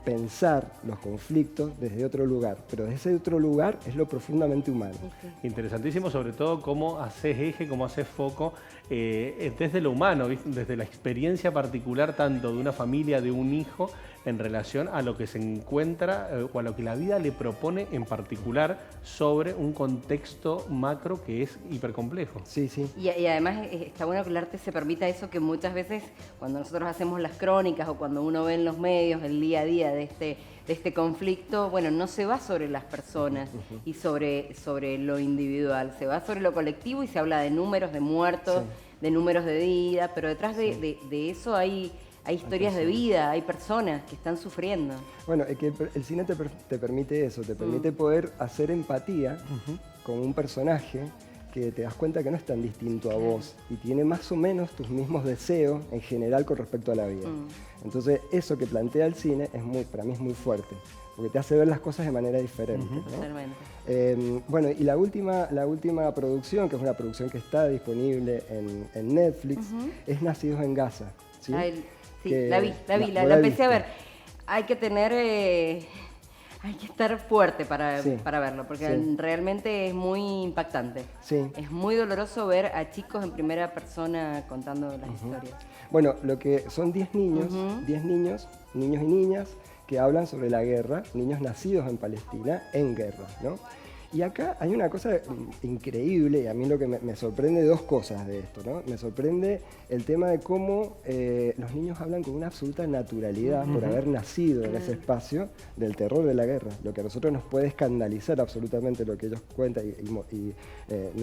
pensar los conflictos desde otro lugar, pero desde ese otro lugar es lo profundamente humano. Interesantísimo, sobre todo cómo haces eje, cómo haces foco desde lo humano, ¿viste? Desde la experiencia particular tanto de una familia, de un hijo, en relación a lo que se encuentra o a lo que la vida le propone en particular sobre un contexto macro que es hipercomplejo. Sí, sí. Y además está bueno que el arte se permita eso que muchas veces cuando nosotros hacemos las crónicas o cuando uno ve en los medios el día a día de este conflicto, bueno, no se va sobre las personas y sobre lo individual, se va sobre lo colectivo y se habla de números, de muertos, de números de vida, pero detrás de eso hay historias de vida, hay personas que están sufriendo. Bueno, es que el cine te permite eso, te permite poder hacer empatía con un personaje que te das cuenta que no es tan distinto a vos y tiene más o menos tus mismos deseos en general con respecto a la vida. Entonces, eso que plantea el cine para mí es muy fuerte, porque te hace ver las cosas de manera diferente, ¿no? Bueno, y la última producción, que es una producción que está disponible en Netflix, es Nacidos en Gaza, ¿sí? Sí, la empecé a ver. Hay que estar fuerte para verlo, porque realmente es muy impactante. Sí. Es muy doloroso ver a chicos en primera persona contando las historias. Bueno, lo que son 10 niños, 10 niños y niñas, que hablan sobre la guerra, niños nacidos en Palestina, en guerra, ¿no? Y acá hay una cosa increíble, y a mí lo que me sorprende, dos cosas de esto, ¿no? Me sorprende el tema de cómo los niños hablan con una absoluta naturalidad por haber nacido en ese espacio del terror de la guerra. Lo que a nosotros nos puede escandalizar absolutamente lo que ellos cuentan y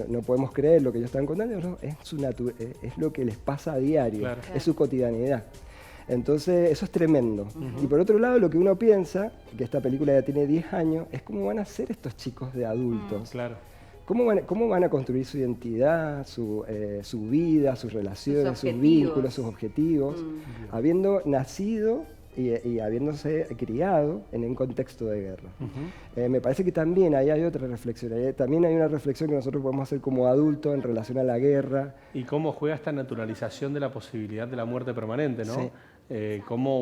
no podemos creer lo que ellos están contando, ¿no? Es lo que les pasa a diario, claro, es su cotidianidad. Entonces, eso es tremendo. Y por otro lado, lo que uno piensa, que esta película ya tiene 10 años, es cómo van a ser estos chicos de adultos. Claro. ¿Cómo van a construir su identidad, su vida, sus relaciones, sus vínculos, sus objetivos, habiendo nacido y habiéndose criado en un contexto de guerra? Me parece que también ahí hay otra reflexión. También hay una reflexión que nosotros podemos hacer como adultos en relación a la guerra. Y cómo juega esta naturalización de la posibilidad de la muerte permanente, ¿no? Sí. Cómo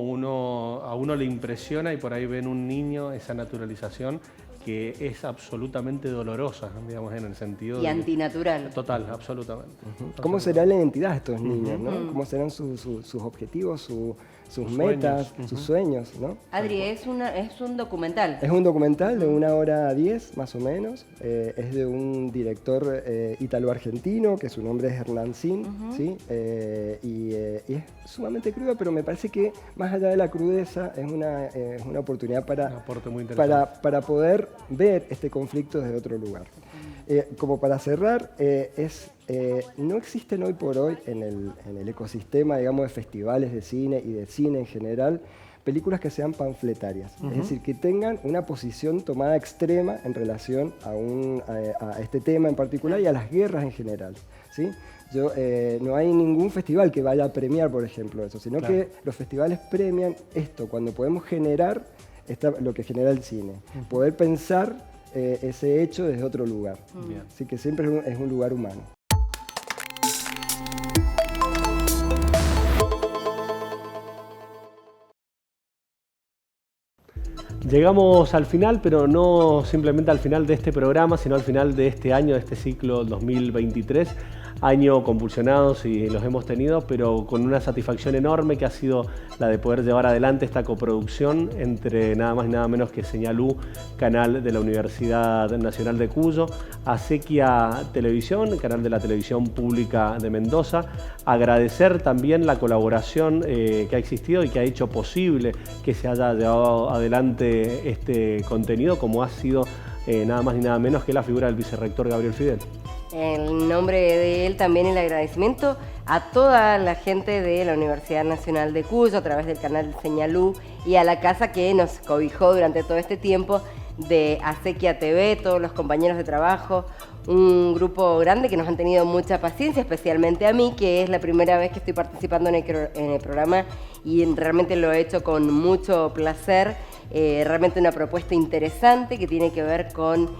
a uno le impresiona y por ahí ven un niño esa naturalización que es absolutamente dolorosa, digamos, en el sentido y antinatural. Total, absolutamente. ¿Cómo será la identidad de estos niños, ¿no? ¿Cómo serán sus objetivos, sus metas, sus sueños, ¿no? Adri, es un documental. Es un documental de 1h10, más o menos. Es de un director ítalo-argentino, que su nombre es Hernán Zin, ¿sí? Y es sumamente crudo, pero me parece que más allá de la crudeza es una oportunidad para poder ver este conflicto desde otro lugar. Como para cerrar, no existen hoy por hoy en el ecosistema, digamos, de festivales de cine y de cine en general, películas que sean panfletarias, es decir, que tengan una posición tomada extrema en relación a este tema en particular y a las guerras en general, ¿sí? No hay ningún festival que vaya a premiar, por ejemplo, eso, sino que los festivales premian esto, cuando podemos generar lo que genera el cine, poder pensar ese hecho desde otro lugar. Así que siempre es un lugar humano. Llegamos al final, pero no simplemente al final de este programa, sino al final de este año, de este ciclo 2023. Año convulsionados y los hemos tenido, pero con una satisfacción enorme que ha sido la de poder llevar adelante esta coproducción entre nada más y nada menos que Señalú, canal de la Universidad Nacional de Cuyo, Acequia Televisión, canal de la Televisión Pública de Mendoza. Agradecer también la colaboración que ha existido y que ha hecho posible que se haya llevado adelante este contenido, como ha sido nada más ni nada menos que la figura del vicerrector Gabriel Fidel. En nombre de él también el agradecimiento a toda la gente de la Universidad Nacional de Cuyo a través del canal Señalú y a la casa que nos cobijó durante todo este tiempo de Acequia TV, todos los compañeros de trabajo, un grupo grande que nos han tenido mucha paciencia, especialmente a mí, que es la primera vez que estoy participando en el programa y realmente lo he hecho con mucho placer. Realmente una propuesta interesante que tiene que ver con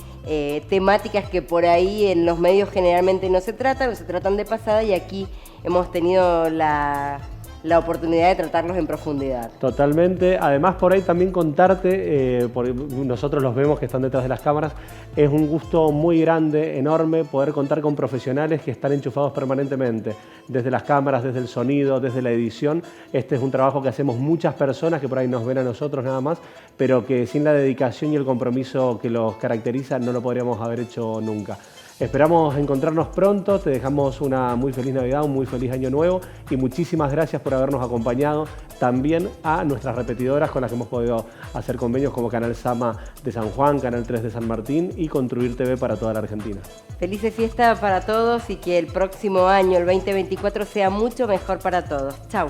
temáticas que por ahí en los medios generalmente no se tratan de pasada, y aquí hemos tenido la oportunidad de tratarlos en profundidad. Totalmente. Además, por ahí también contarte, nosotros los vemos que están detrás de las cámaras, es un gusto muy grande, enorme, poder contar con profesionales que están enchufados permanentemente, desde las cámaras, desde el sonido, desde la edición. Este es un trabajo que hacemos muchas personas que por ahí nos ven a nosotros nada más, pero que sin la dedicación y el compromiso que los caracteriza no lo podríamos haber hecho nunca. Esperamos encontrarnos pronto, te dejamos una muy feliz Navidad, un muy feliz Año Nuevo y muchísimas gracias por habernos acompañado, también a nuestras repetidoras con las que hemos podido hacer convenios como Canal Sama de San Juan, Canal 3 de San Martín y Construir TV para toda la Argentina. Felices fiestas para todos y que el próximo año, el 2024, sea mucho mejor para todos. Chau.